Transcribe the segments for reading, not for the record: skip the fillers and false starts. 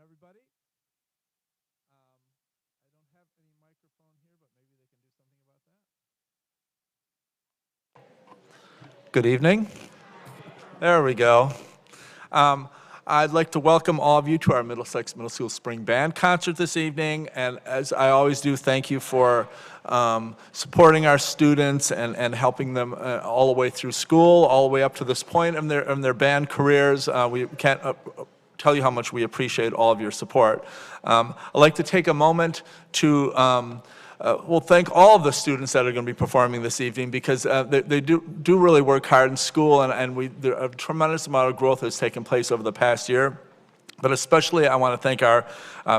everybody. I don't have any microphone here, but maybe they can do something about that. Good evening. There we go. I'd like to welcome all of you to our Middlesex Middle School Spring Band concert this evening. And as I always do, thank you for supporting our students and helping them all the way through school, all the way up to this point in their band careers. We can't tell you how much we appreciate all of your support. I'd like to take a moment to thank all of the students that are going to be performing this evening, because they do really work hard in school, and a tremendous amount of growth has taken place over the past year. But especially I want to thank our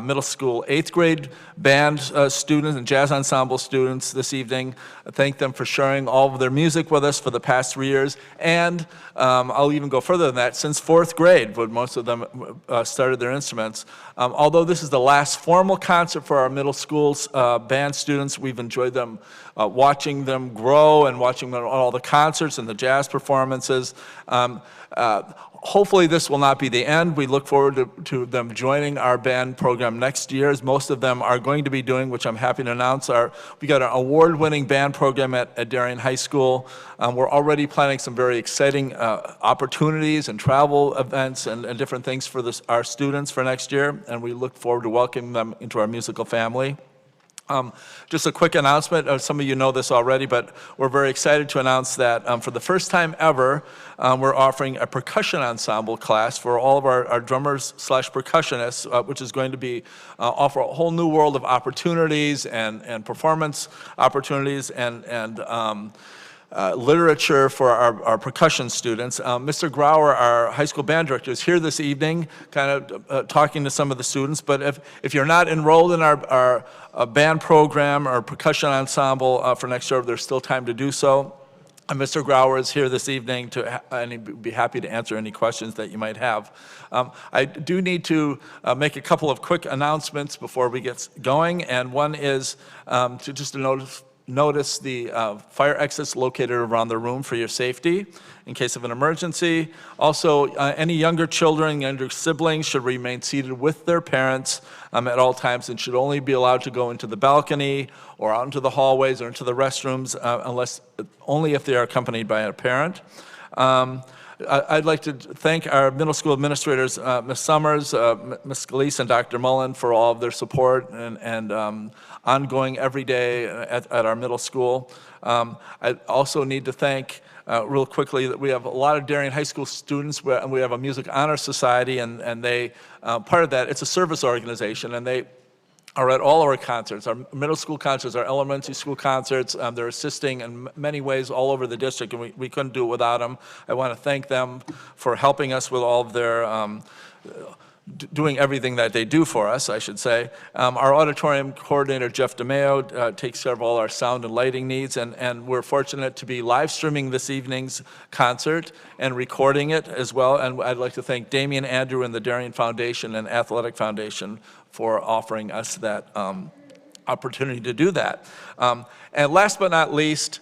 middle school 8th grade band students and jazz ensemble students this evening. Thank them for sharing all of their music with us for the past 3 years. And I'll even go further than that, since 4th grade, when most of them started their instruments. Although this is the last formal concert for our middle school's band students, we've enjoyed them watching them grow and watching them all the concerts and the jazz performances. Hopefully this will not be the end. We look forward to them joining our band program next year, as most of them are going to be doing, which I'm happy to announce. We got an award-winning band program at Darien High School. We're already planning some very exciting opportunities and travel events and different things for our students for next year, and we look forward to welcoming them into our musical family. Just a quick announcement, some of you know this already, but we're very excited to announce that for the first time ever, we're offering a percussion ensemble class for all of our drummers / percussionists, which is going to be offer a whole new world of opportunities and performance opportunities and literature for our percussion students. Mr. Grauer, our high school band director, is here this evening kind of talking to some of the students, but if you're not enrolled in our band program or percussion ensemble for next year, there's still time to do so. Mr. Grauer is here this evening and he'd be happy to answer any questions that you might have. I do need to make a couple of quick announcements before we get going, and one is to notice the fire exits located around the room for your safety in case of an emergency. Also, any younger children, younger siblings should remain seated with their parents at all times and should only be allowed to go into the balcony or out into the hallways or into the restrooms only if they are accompanied by a parent. I'd like to thank our middle school administrators, Ms. Summers, Ms. Scalise, and Dr. Mullen for all of their support and ongoing every day at our middle school. I also need to thank real quickly that we have a lot of Darien High School students, and we have a Music Honor Society, and they, part of that, it's a service organization, and they are at all our concerts, our middle school concerts, our elementary school concerts. They're assisting in many ways all over the district, and we couldn't do it without them. I want to thank them for helping us with all of their doing everything that they do for us, I should say. Our auditorium coordinator, Jeff DeMeo, takes care of all our sound and lighting needs, and we're fortunate to be live streaming this evening's concert and recording it as well. And I'd like to thank Damian Andrew and the Darien Foundation and Athletic Foundation for offering us that opportunity to do that. And last but not least,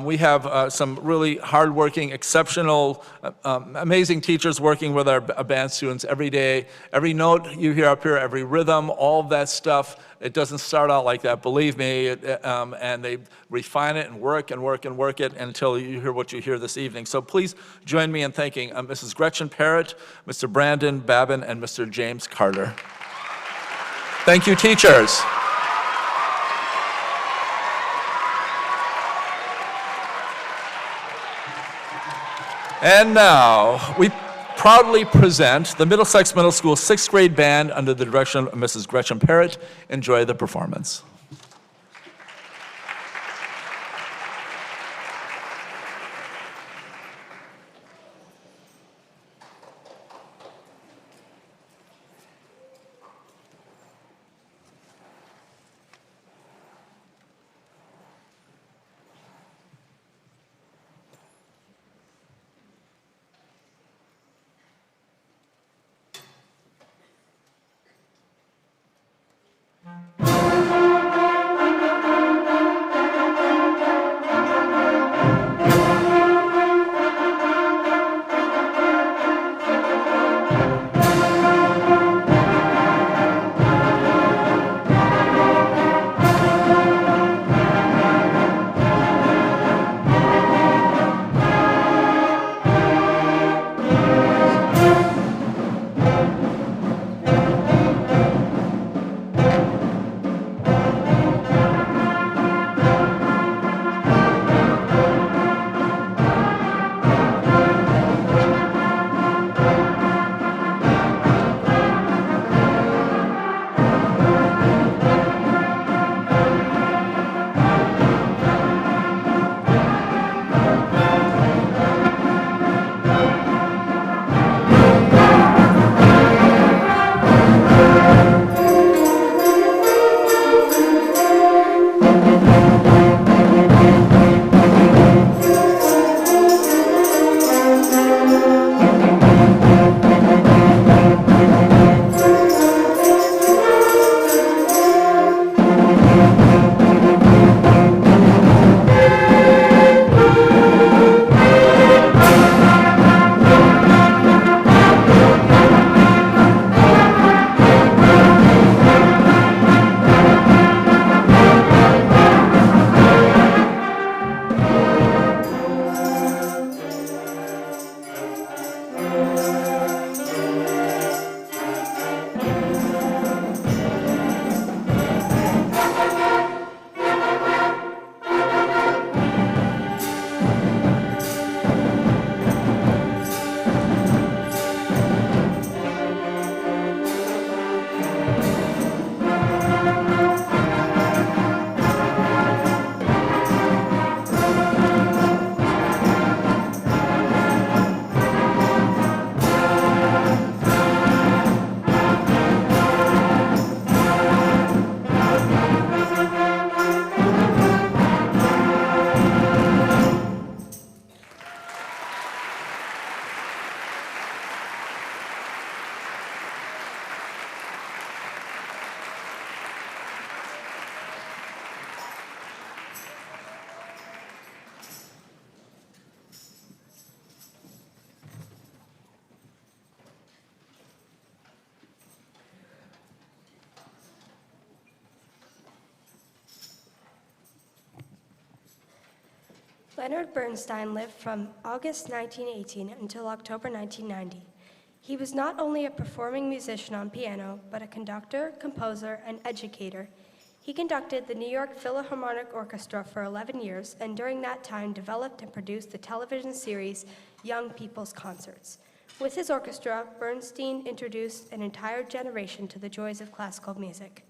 we have some really hardworking, exceptional, amazing teachers working with our band students every day. Every note you hear up here, every rhythm, all of that stuff, it doesn't start out like that, believe me. And they refine it and work and work and work it until you hear what you hear this evening. So please join me in thanking Mrs. Gretchen Parrott, Mr. Brandon Babin, and Mr. James Carter. Thank you, teachers. And now, we proudly present the Middlesex Middle School 6th grade band under the direction of Mrs. Gretchen Parrott. Enjoy the performance. Leonard Bernstein lived from August 1918 until October 1990. He was not only a performing musician on piano, but a conductor, composer, and educator. He conducted the New York Philharmonic Orchestra for 11 years, and during that time developed and produced the television series Young People's Concerts. With his orchestra, Bernstein introduced an entire generation to the joys of classical music.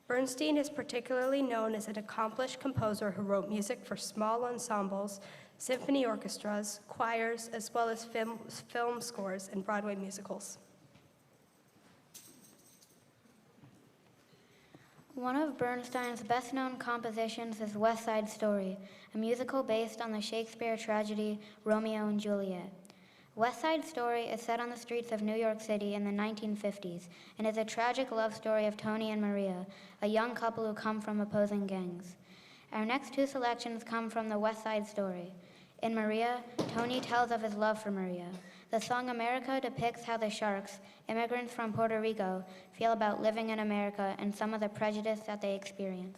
Bernstein is particularly known as an accomplished composer who wrote music for small ensembles, symphony orchestras, choirs, as well as film scores and Broadway musicals. One of Bernstein's best-known compositions is West Side Story, a musical based on the Shakespeare tragedy Romeo and Juliet. West Side Story is set on the streets of New York City in the 1950s and is a tragic love story of Tony and Maria, a young couple who come from opposing gangs. Our next two selections come from the West Side Story. In Maria, Tony tells of his love for Maria. The song America depicts how the Sharks, immigrants from Puerto Rico, feel about living in America and some of the prejudice that they experience.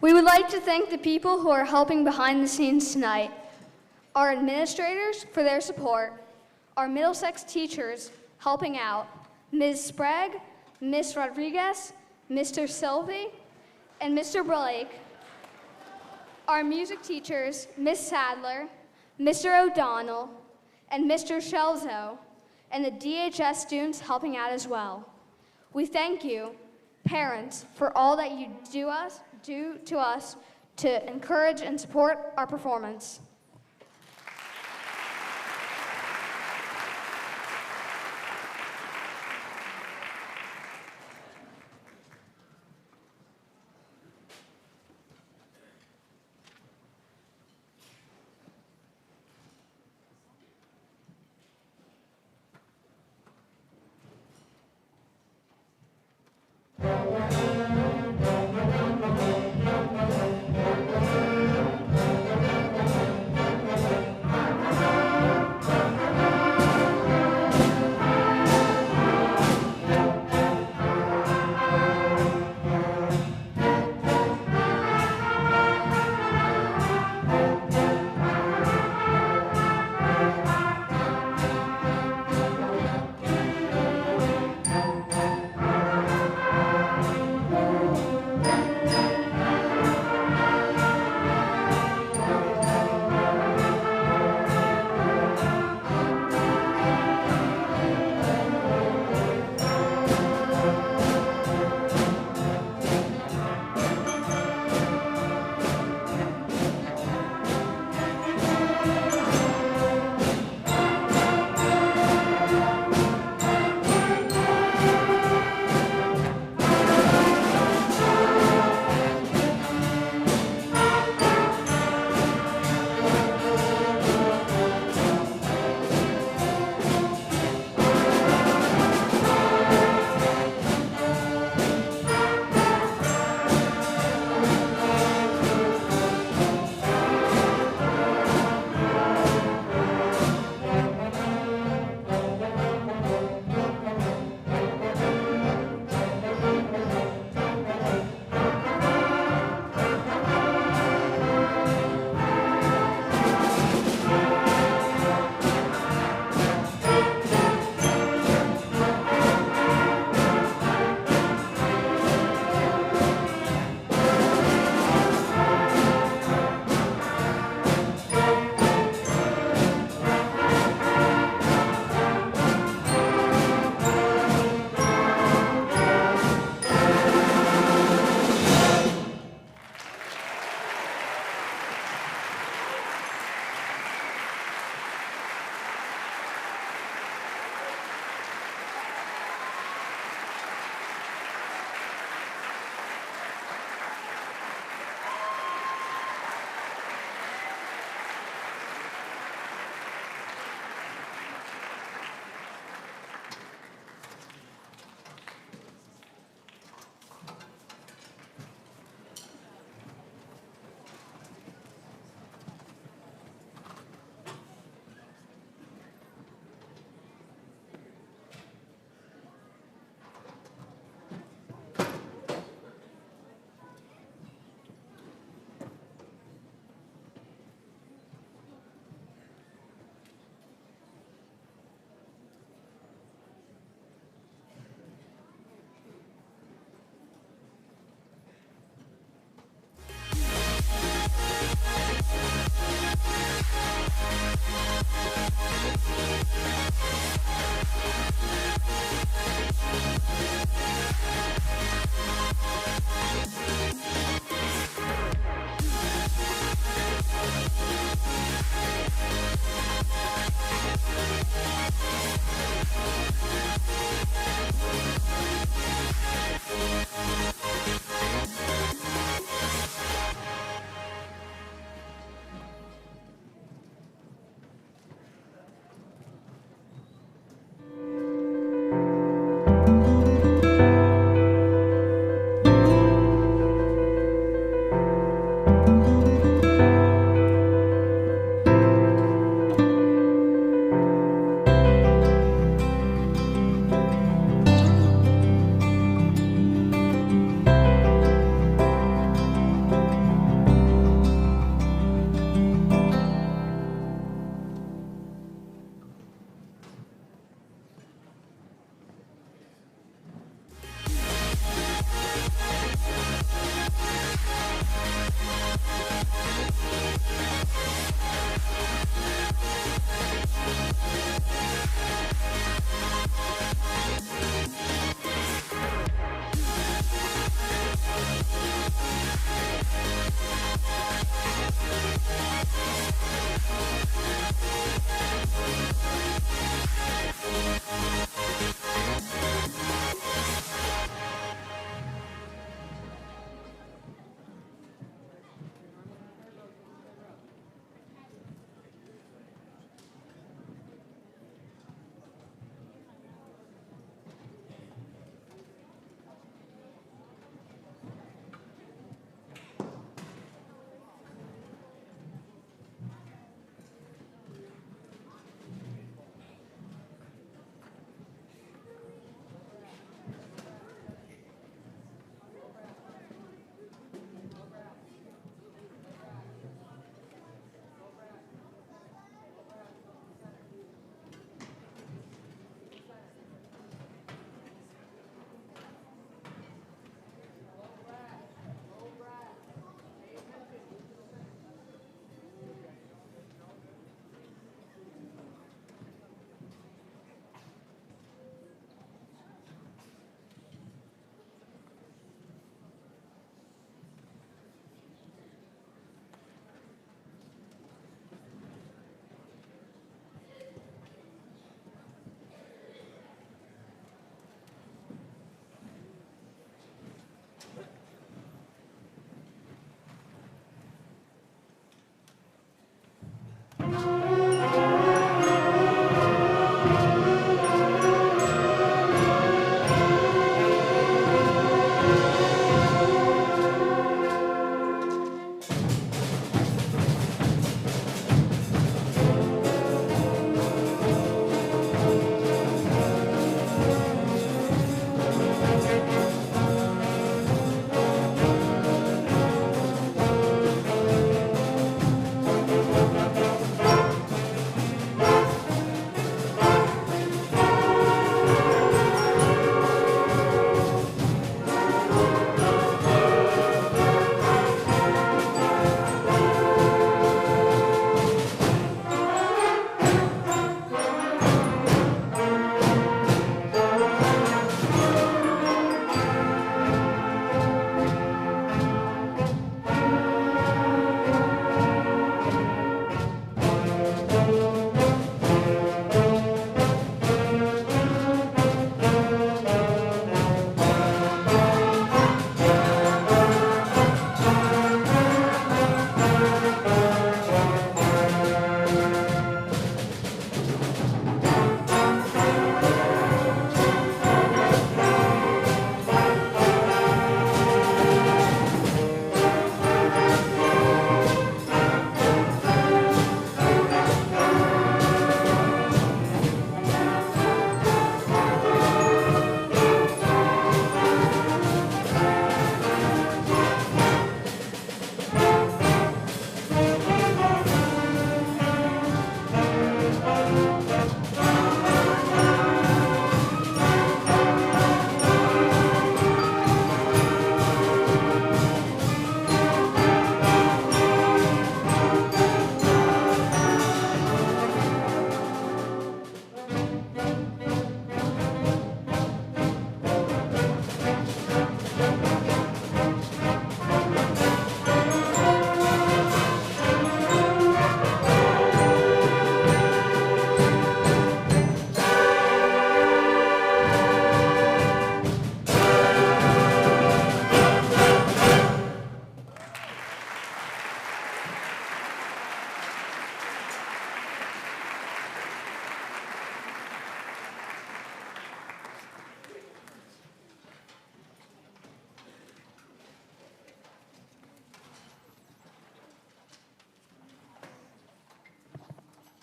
We would like to thank the people who are helping behind the scenes tonight, our administrators for their support, our Middlesex teachers helping out, Ms. Sprague, Ms. Rodriguez, Mr. Sylvie, and Mr. Blake, our music teachers, Ms. Sadler, Mr. O'Donnell, and Mr. Shelzo, and the DHS students helping out as well. We thank you, parents, for all that you do to us to encourage and support our performance.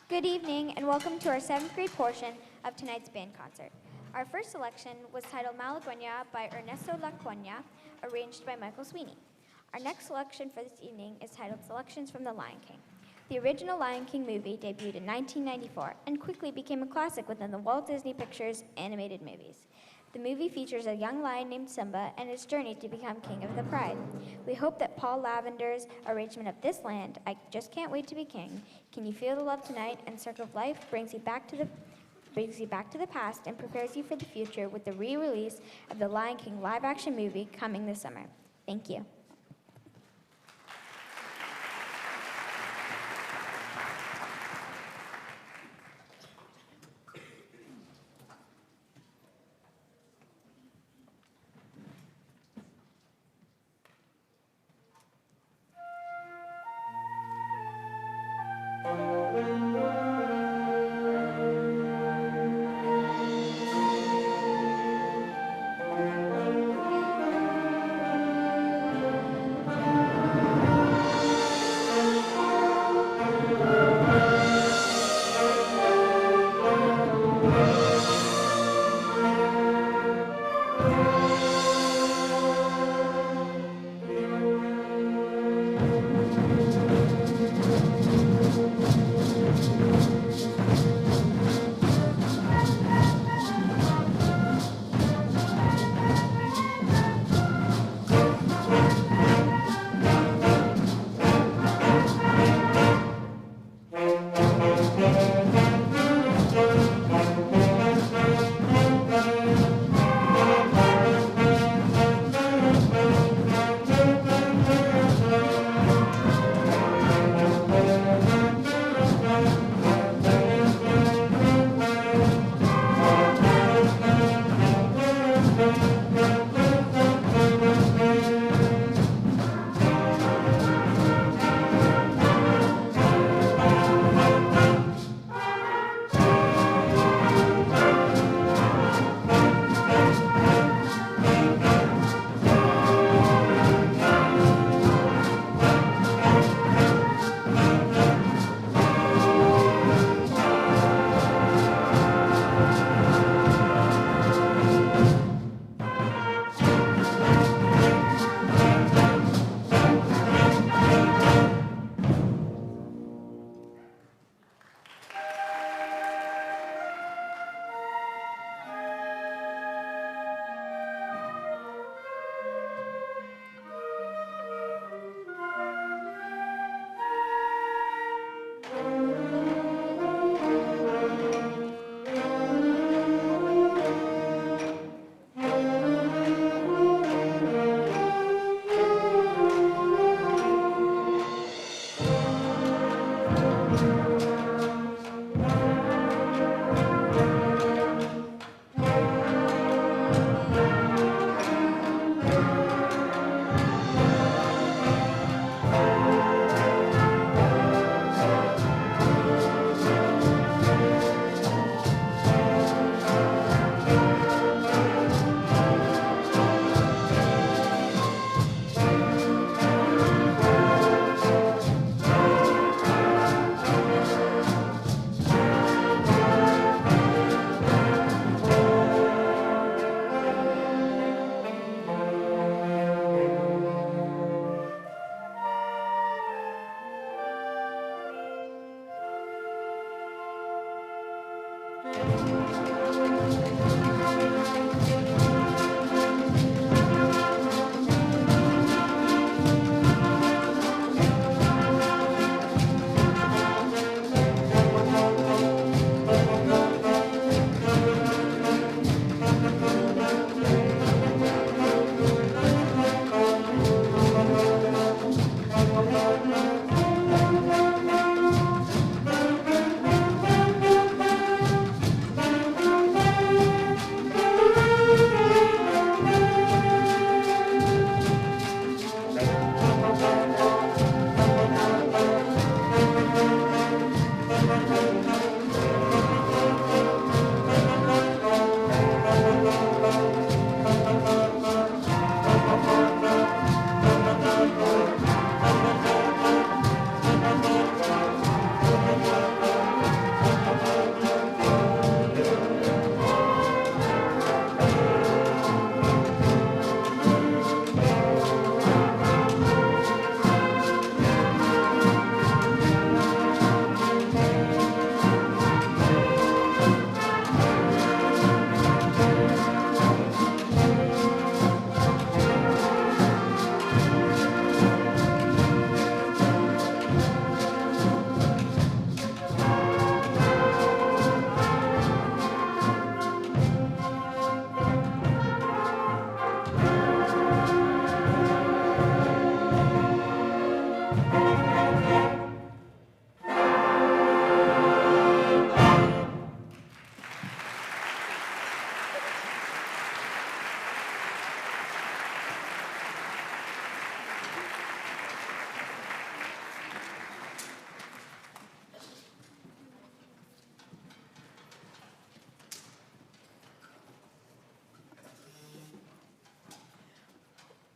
Good evening and welcome to our 7th grade portion of tonight's band concert. Our first selection was titled Malagueña by Ernesto Lacuña, arranged by Michael Sweeney. Our next selection for this evening is titled Selections from the Lion King. The original Lion King movie debuted in 1994 and quickly became a classic within the Walt Disney Pictures animated movies. The movie features a young lion named Simba and his journey to become king of the pride. We hope that Paul Lavender's arrangement of This Land, I Just Can't Wait to Be King, Can You Feel the Love Tonight, and Circle of Life brings you back to the past and prepares you for the future with the re-release of the Lion King live-action movie coming this summer. Thank you.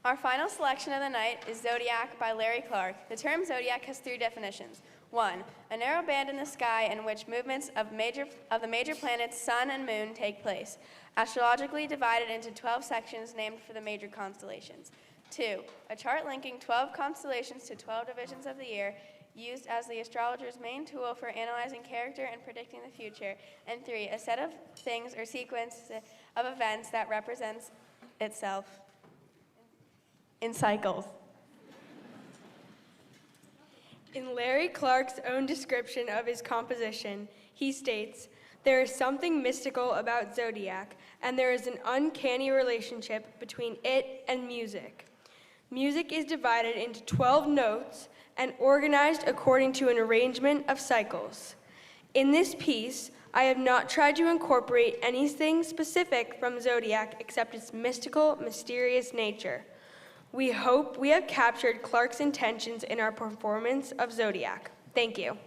Our final selection of the night is Zodiac by Larry Clark. The term zodiac has 3 definitions. 1, a narrow band in the sky in which movements of the major planets, sun and moon, take place, astrologically divided into 12 sections named for the major constellations. 2, a chart linking 12 constellations to 12 divisions of the year, used as the astrologer's main tool for analyzing character and predicting the future. And 3, a set of things or sequence of events that represents itself in cycles. In Larry Clark's own description of his composition, he states, "There is something mystical about Zodiac, and there is an uncanny relationship between it and music. Music is divided into 12 notes and organized according to an arrangement of cycles. In this piece, I have not tried to incorporate anything specific from Zodiac except its mystical, mysterious nature. We hope we have captured Clark's intentions in our performance of Zodiac." Thank you.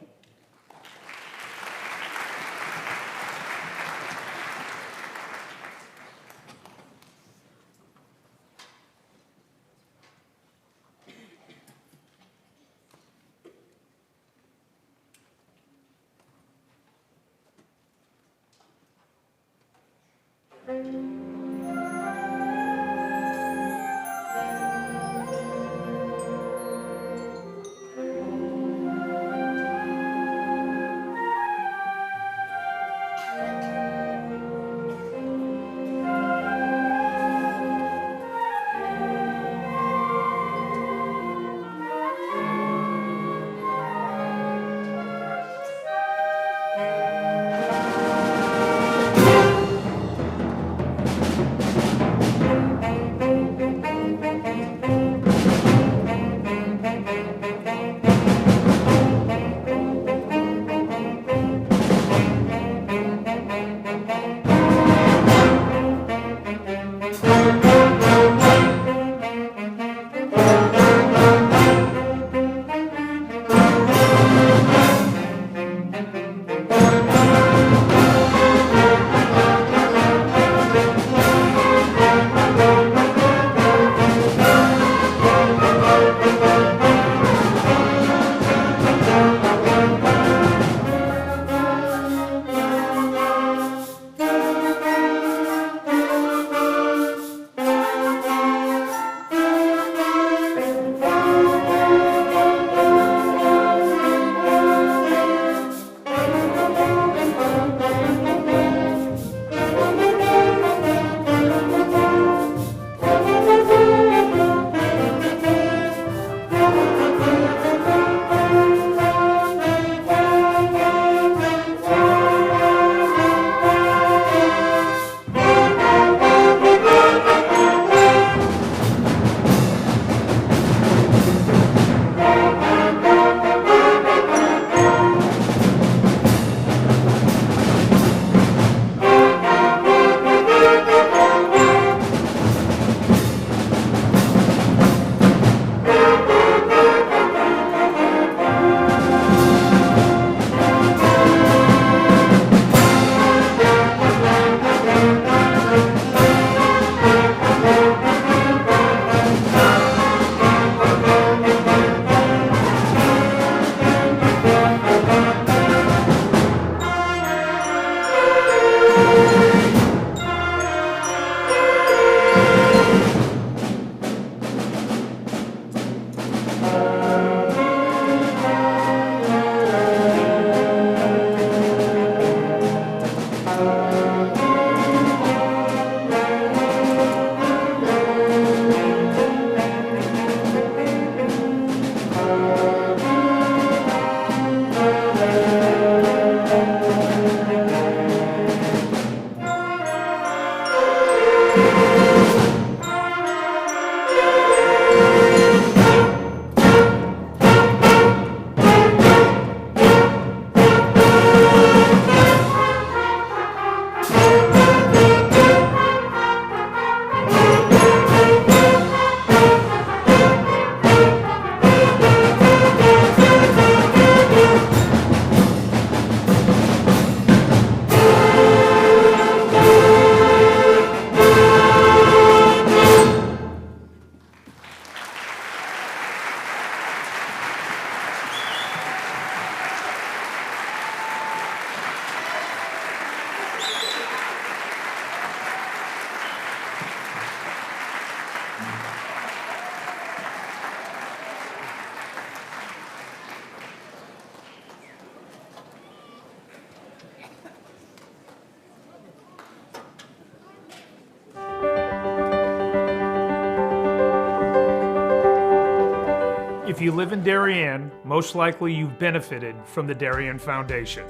If you live in Darien, most likely you've benefited from the Darien Foundation.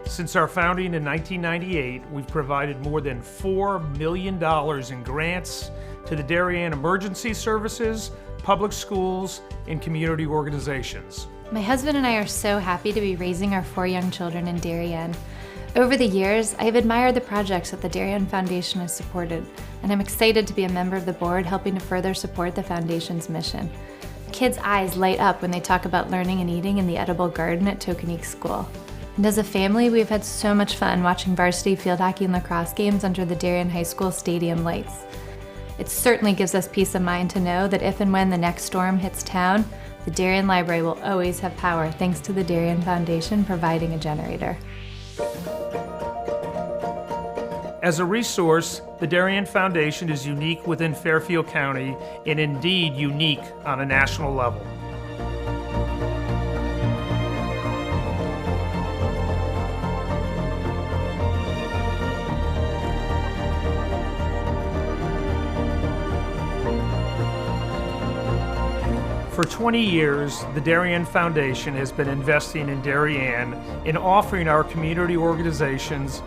Since our founding in 1998, we've provided more than $4 million in grants to the Darien Emergency Services, public schools, and community organizations. My husband and I are so happy to be raising our 4 young children in Darien. Over the years, I have admired the projects that the Darien Foundation has supported, and I'm excited to be a member of the board helping to further support the Foundation's mission. Kids' eyes light up when they talk about learning and eating in the edible garden at Tokenique School. And as a family, we've had so much fun watching varsity field hockey and lacrosse games under the Darien High School stadium lights. It certainly gives us peace of mind to know that if and when the next storm hits town, the Darien Library will always have power thanks to the Darien Foundation providing a generator. As a resource, the Darien Foundation is unique within Fairfield County and indeed unique on a national level. For 20 years, the Darien Foundation has been investing in Darien and offering our community organizations,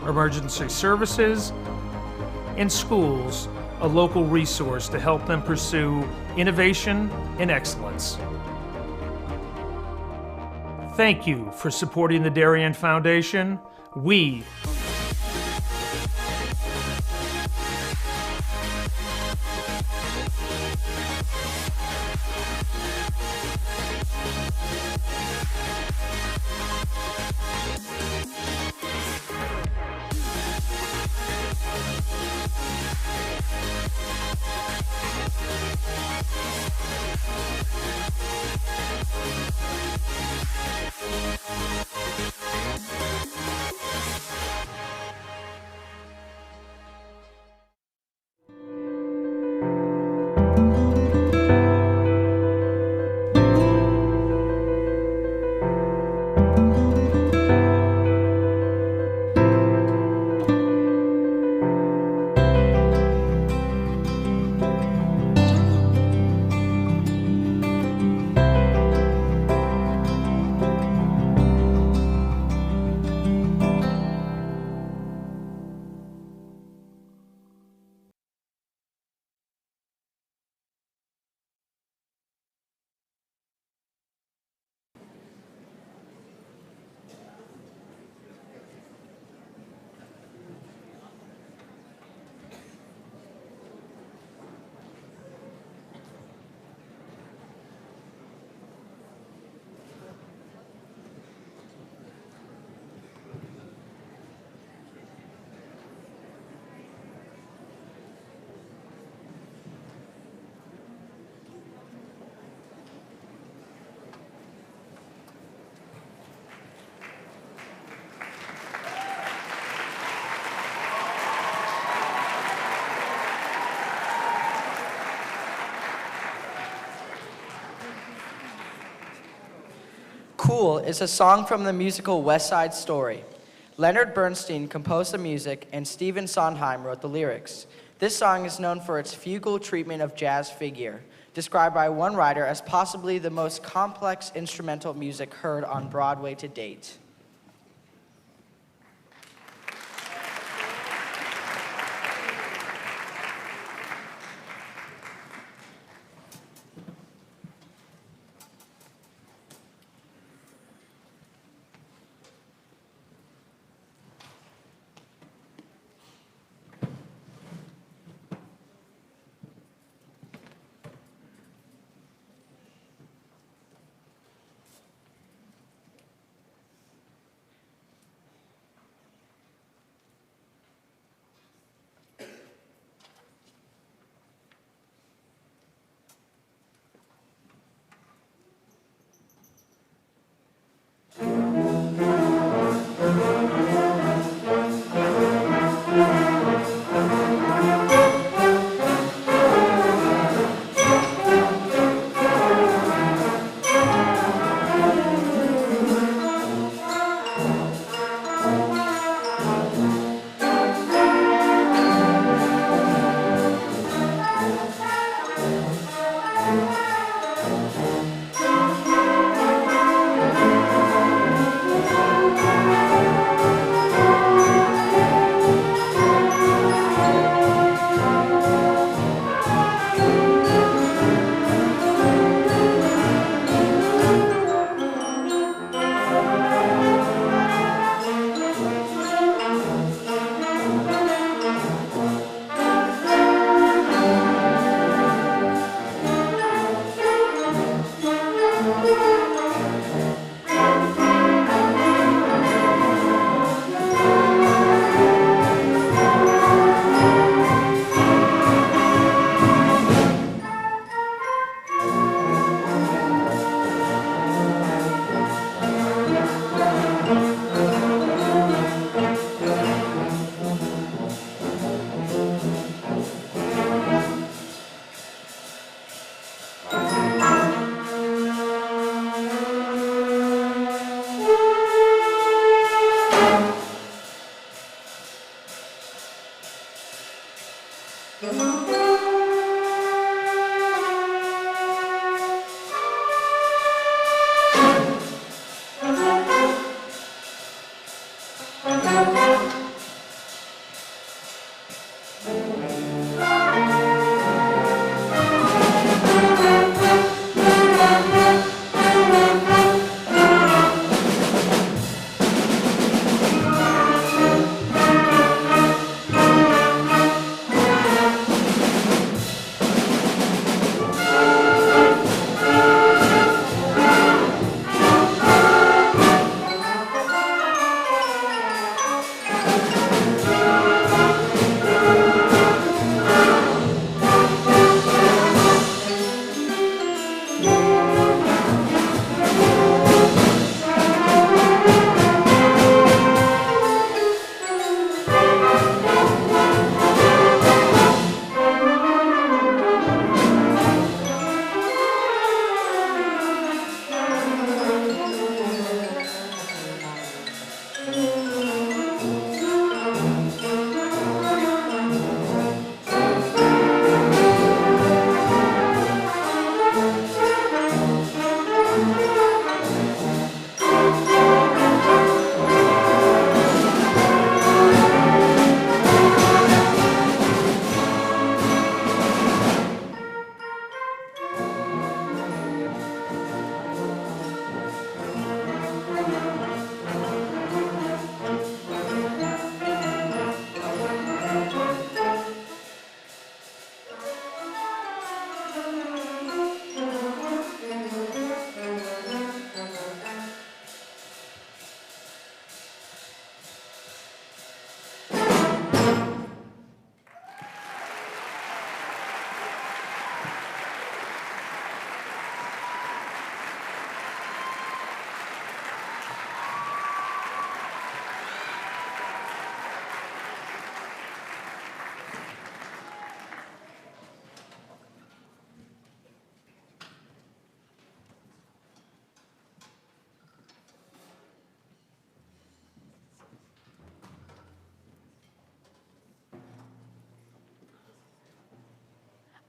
emergency services, and schools a local resource to help them pursue innovation and excellence. Thank you for supporting the Darien Foundation. We Cool is a song from the musical West Side Story. Leonard Bernstein composed the music and Stephen Sondheim wrote the lyrics. This song is known for its fugal treatment of jazz figure, described by one writer as possibly the most complex instrumental music heard on Broadway to date.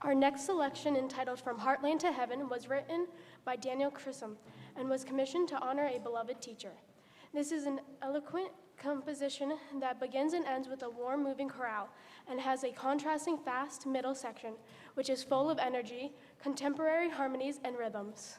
Our next selection, entitled From Heartland to Heaven, was written by Daniel Chisholm and was commissioned to honor a beloved teacher. This is an eloquent composition that begins and ends with a warm, moving chorale and has a contrasting fast middle section, which is full of energy, contemporary harmonies, and rhythms.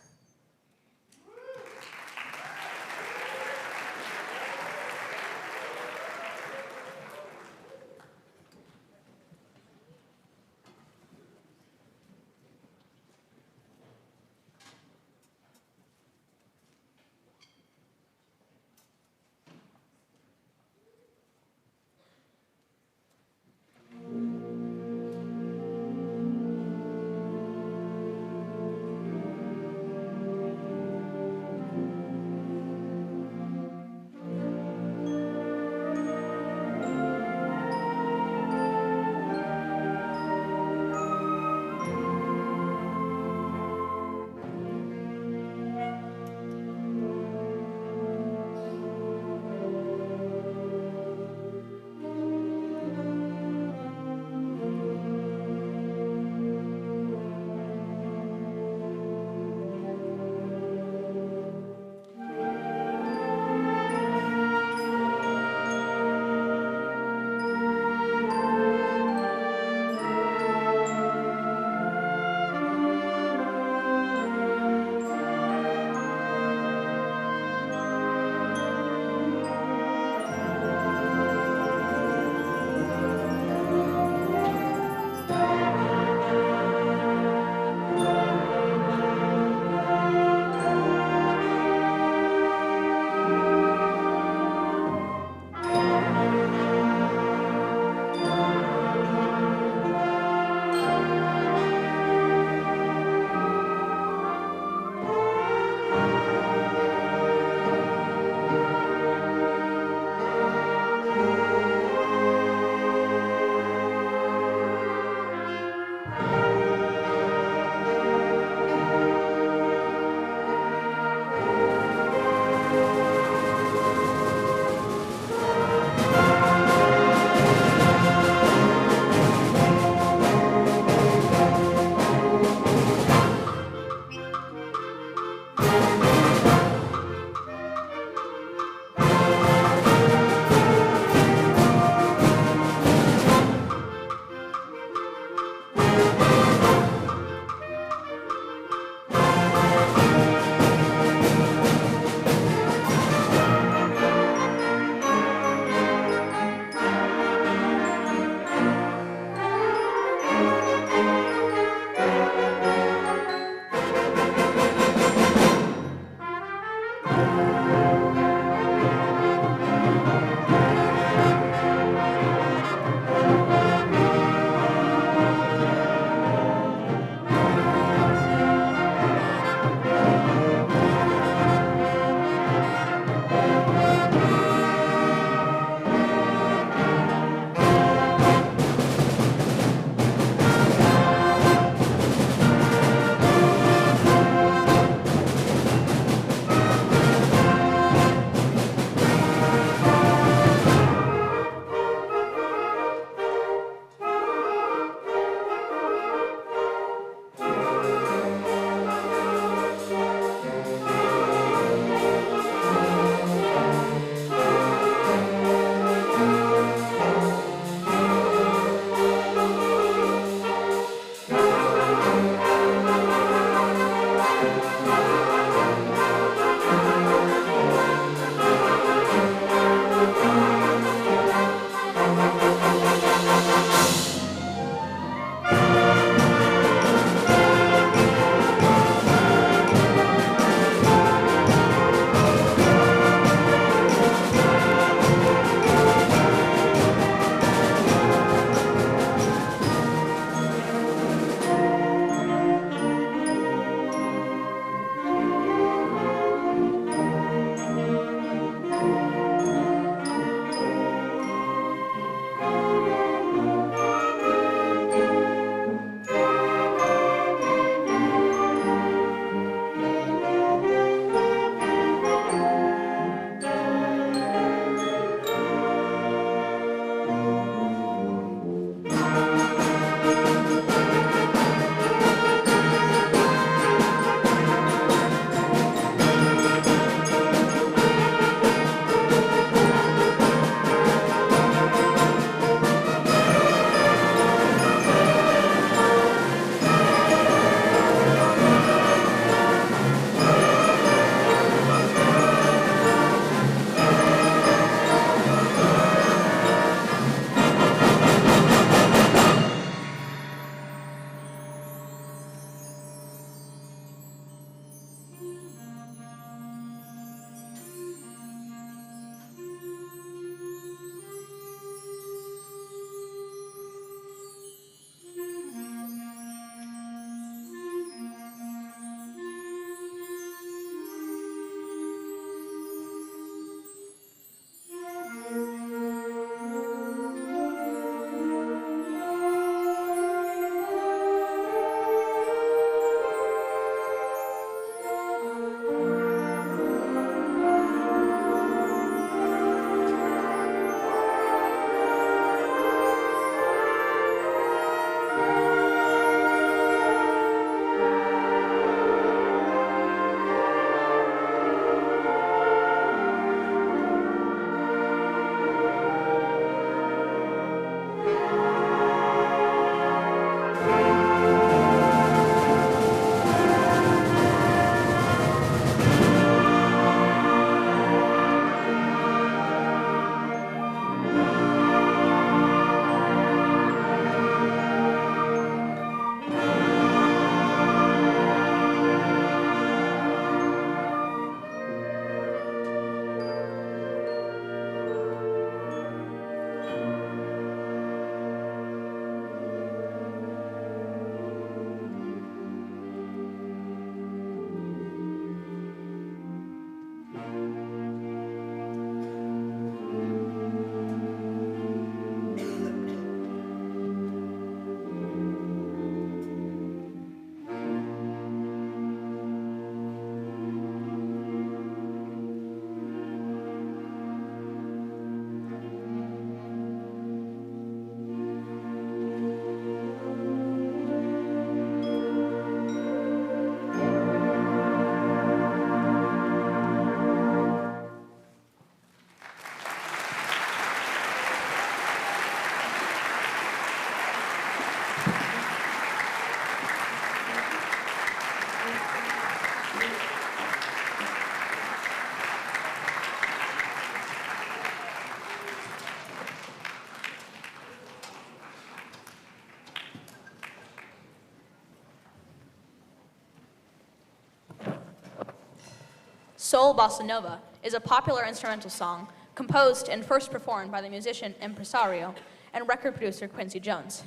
Soul Bossa Nova is a popular instrumental song composed and first performed by the musician, impresario, and record producer Quincy Jones.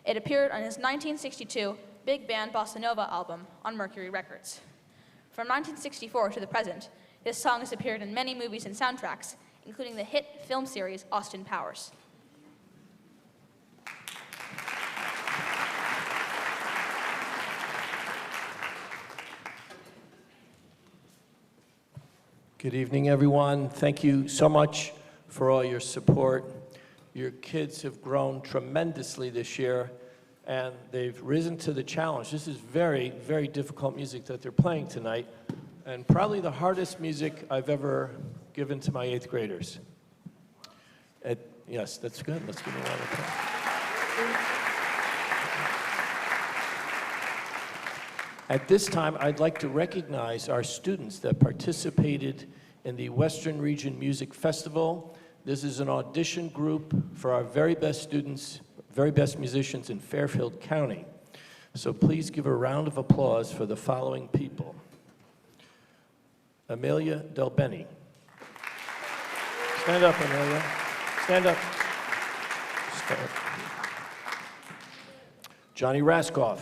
It appeared on his 1962 Big Band Bossa Nova album on Mercury Records. From 1964 to the present, this song has appeared in many movies and soundtracks, including the hit film series Austin Powers. Good evening, everyone. Thank you so much for all your support. Your kids have grown tremendously this year, and they've risen to the challenge. This is very, very difficult music that they're playing tonight, and probably the hardest music I've ever given to my 8th graders. Yes, that's good. Let's give them a round of applause. At this time, I'd like to recognize our students that participated in the Western Region Music Festival. This is an audition group for our very best students, very best musicians in Fairfield County. So please give a round of applause for the following people. Amelia Del Beni. Stand up, Amelia. Stand up. Stand up. Johnny Raskoff.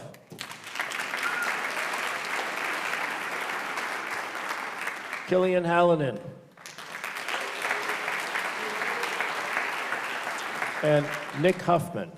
Killian Hallinan. And Nick Huffman.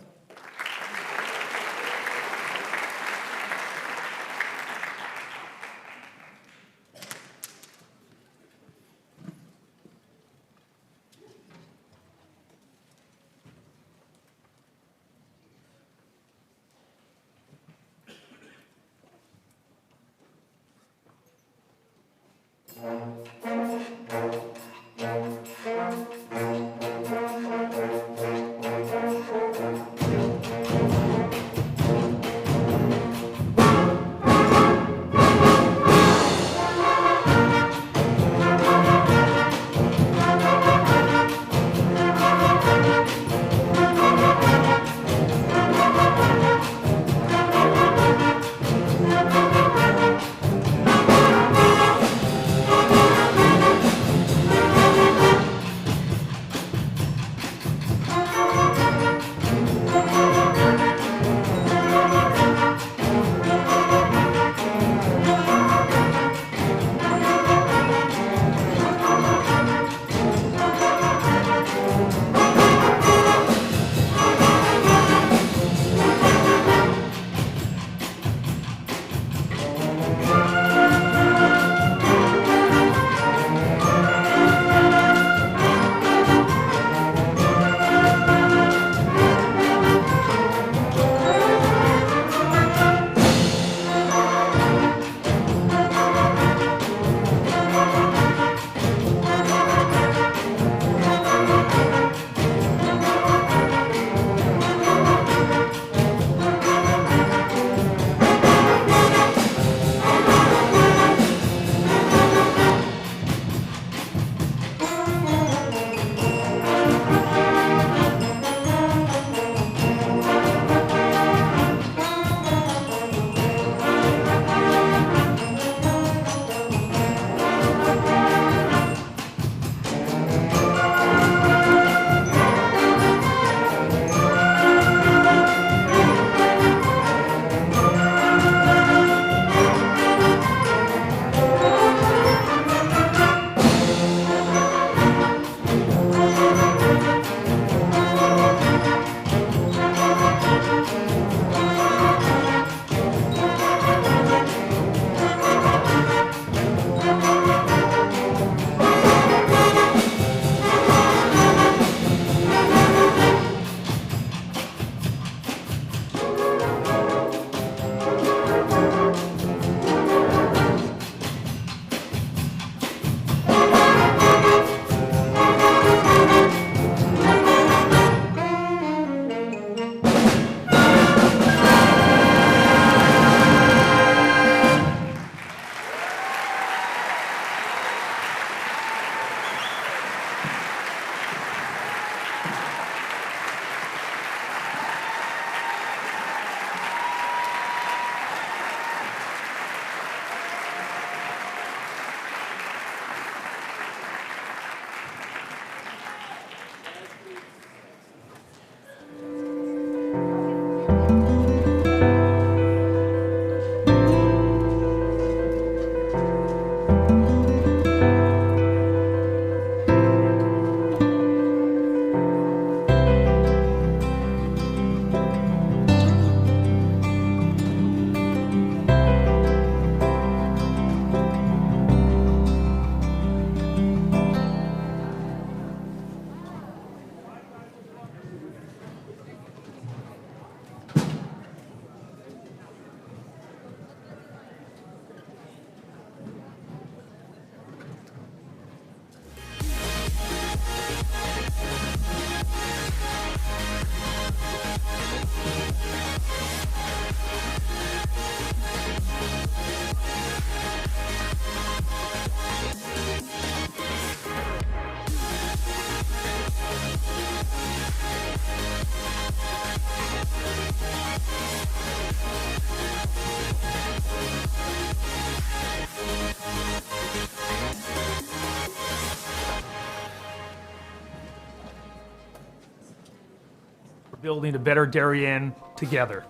building a better Darien together.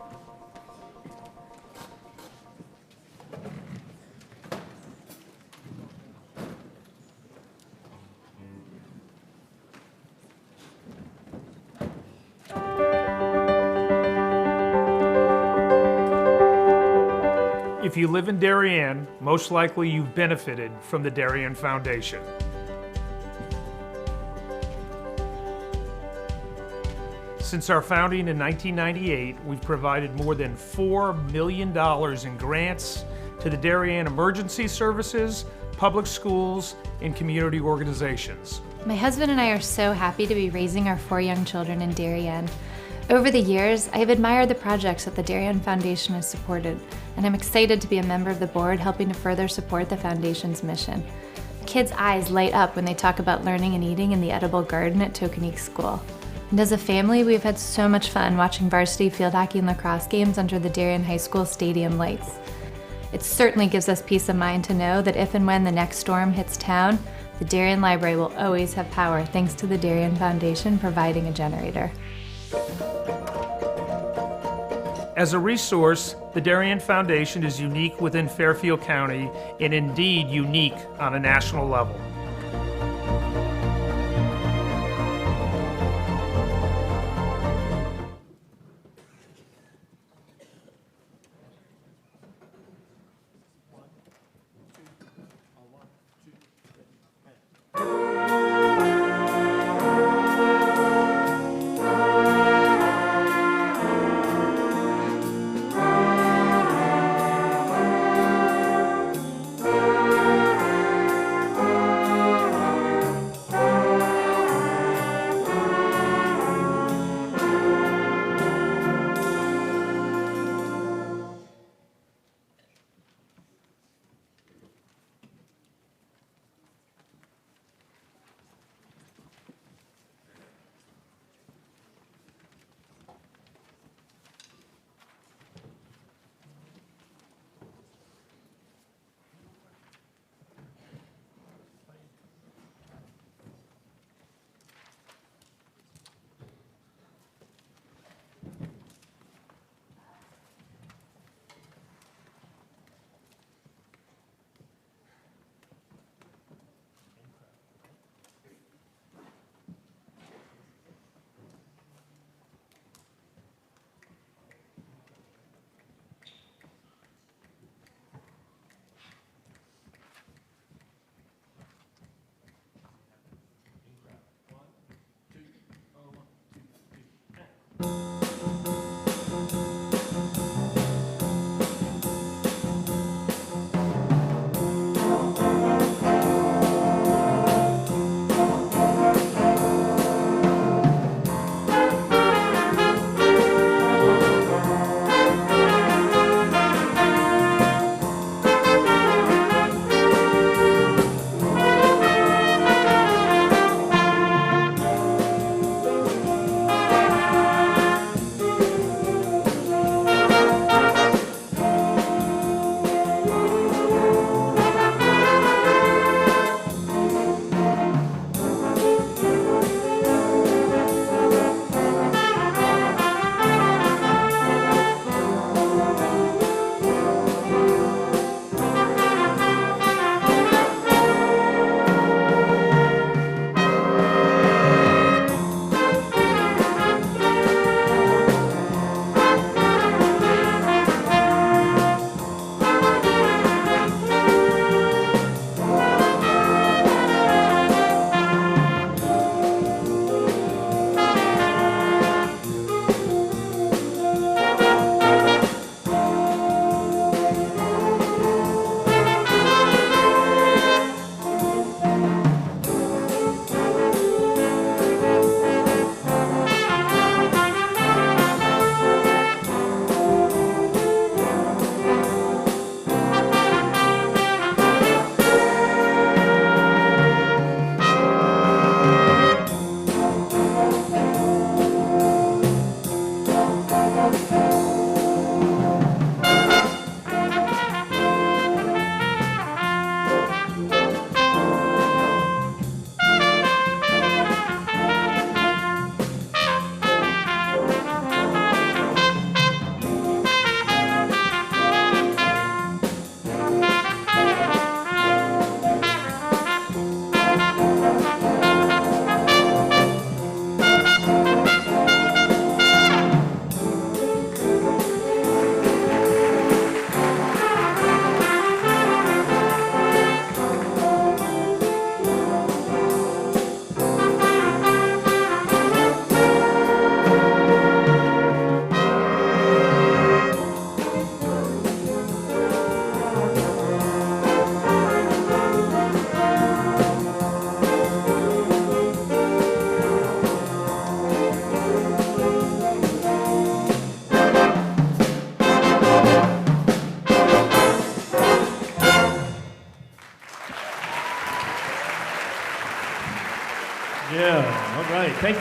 If you live in Darien, most likely you've benefited from the Darien Foundation. Since our founding in 1998, we've provided more than $4 million in grants to the Darien Emergency Services, public schools, and community organizations. My husband and I are so happy to be raising our 4 young children in Darien. Over the years, I have admired the projects that the Darien Foundation has supported, and I'm excited to be a member of the board helping to further support the Foundation's mission. Kids' eyes light up when they talk about learning and eating in the edible garden at Tokenique School. And as a family, we've had so much fun watching varsity field hockey and lacrosse games under the Darien High School stadium lights. It certainly gives us peace of mind to know that if and when the next storm hits town, the Darien Library will always have power thanks to the Darien Foundation providing a generator. As a resource, the Darien Foundation is unique within Fairfield County and indeed unique on a national level.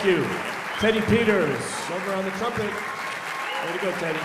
you. Teddy Peters, over on the trumpet. Way to go, Teddy.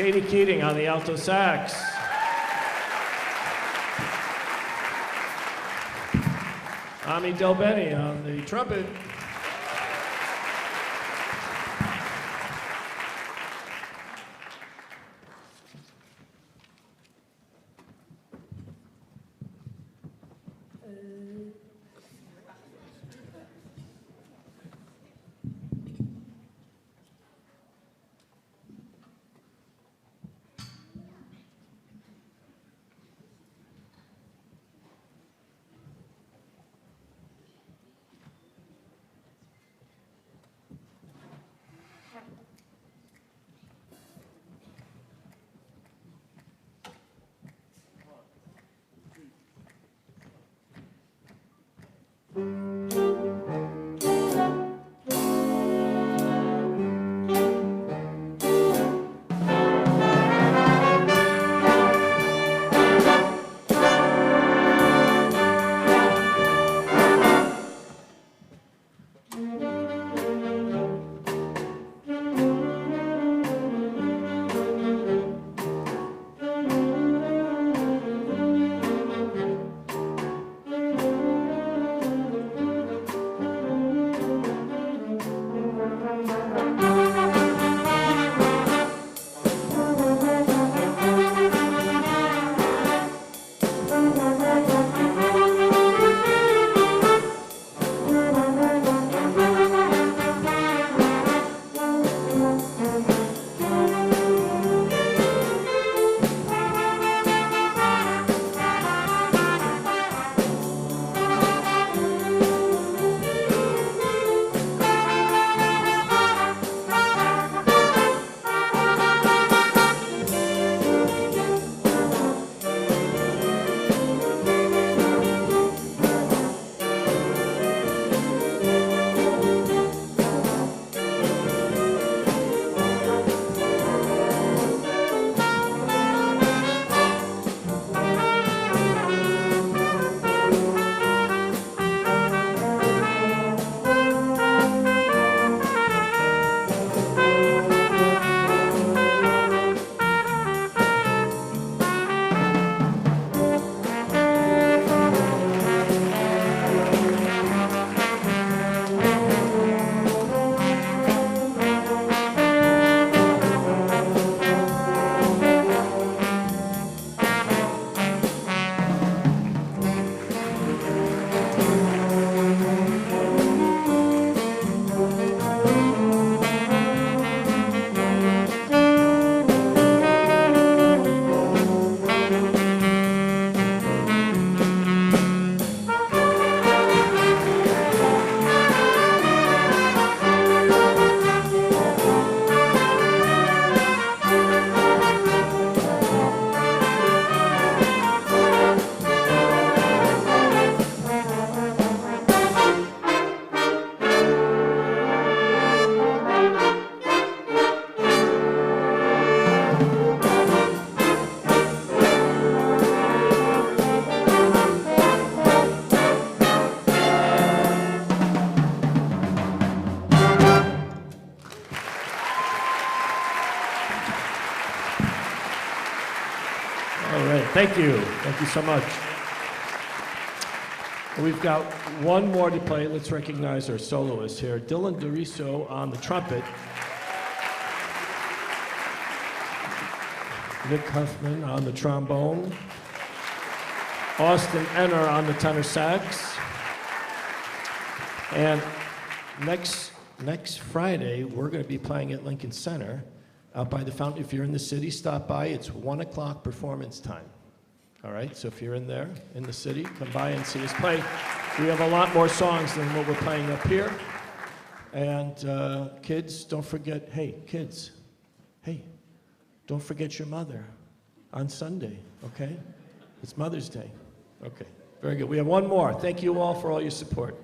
Katie Keating on the alto sax. Ami Delbeni on the trumpet. All right, thank you. Thank you so much. We've got one more to play. Let's recognize our soloist here. Dylan DeRiso on the trumpet. Nick Huffman on the trombone. Austin Enner on the tenor sax. And next Friday, we're going to be playing at Lincoln Center out by the fountain. If you're in the city, stop by. It's 1 o'clock performance time. All right, so if you're in there, in the city, come by and see us play. We have a lot more songs than what we're playing up here. And kids, don't forget, hey, kids, hey, don't forget your mother on Sunday, okay? It's Mother's Day. Okay, very good. We have one more. Thank you all for all your support.